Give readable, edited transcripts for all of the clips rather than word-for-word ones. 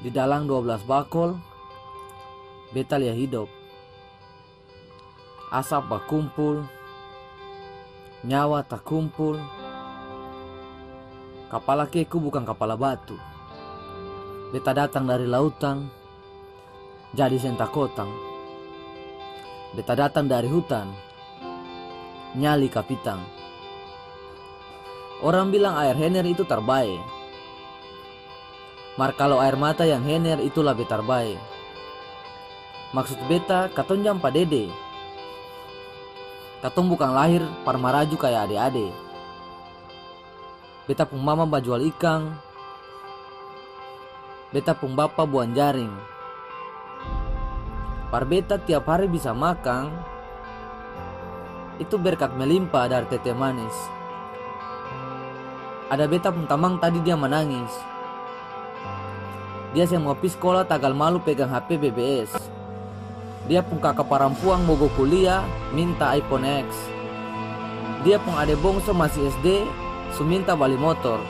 Di dalam 12 bakul, beta lihat hidup. Asap berkumpul, nyawa tak kumpul. Kepala keku bukan kepala batu. Beta datang dari lautan, jadi sentakotang. Beta datang dari hutan, nyali kapitang. Orang bilang air henner itu terbaik. Mar kalau air mata yang henner itu lebih terbaik. Maksud beta, katong jam padede. Katong bukan lahir parmaraju kayak ade-ade. Beta pung mama bajual ikan. Beta pung bapa buan jaring. Par beta tiap hari bisa makan. Itu berkat melimpah dari tete manis. Ada beta pun tamang tadi dia menangis. Dia yang mau pergi sekolah tagal malu pegang HP BBS. Dia pun kakak parampuang mogok kuliah minta iPhone X. Dia pun ade bongso masih SD minta balik motor.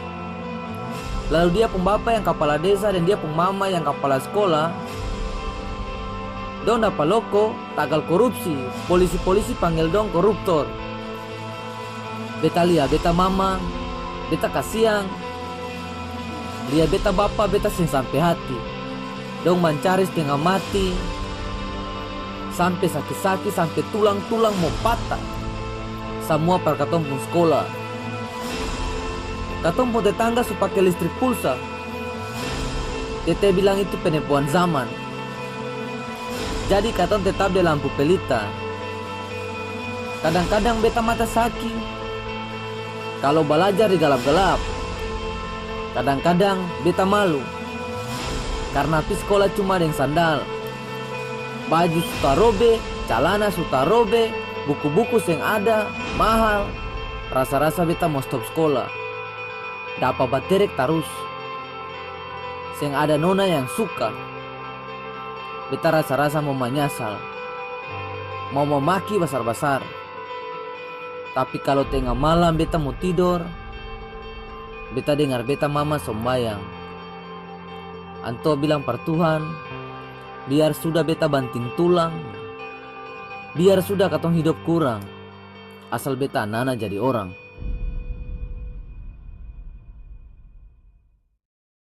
Lalu dia pun bapak yang kepala desa dan dia pun mama yang kepala sekolah. Dong dapat loko tagal korupsi. Polisi-polisi panggil dong koruptor. Beta lihat beta mama, beta kasihan. Lihat beta bapak, beta sing sampai hati. Dong mencari setengah mati. Sampai sakit-sakit, sampai tulang-tulang mau patah. Semua per katong pun sekolah. Katong pun tetangga su pakai listrik pulsa. Tete bilang itu penipuan zaman. Jadi katong tetap di lampu pelita. Kadang-kadang beta mata sakit. Kalau belajar di gelap-gelap. Kadang-kadang beta malu. Karena pi sekolah cuma dengan sandal. Baju suka robe, celana suka robe, buku-buku yang ada mahal. Rasa-rasa beta mau stop sekolah. Dapat baterek terus. Yang ada nona yang suka. Beta rasa-rasa mau menyasal. Mau memaki besar-besar. Tapi kalau tengah malam beta mau tidur, beta dengar beta mama sombayang. Anto bilang per Tuhan, biar sudah beta banting tulang. Biar sudah katong hidup kurang. Asal beta nana jadi orang.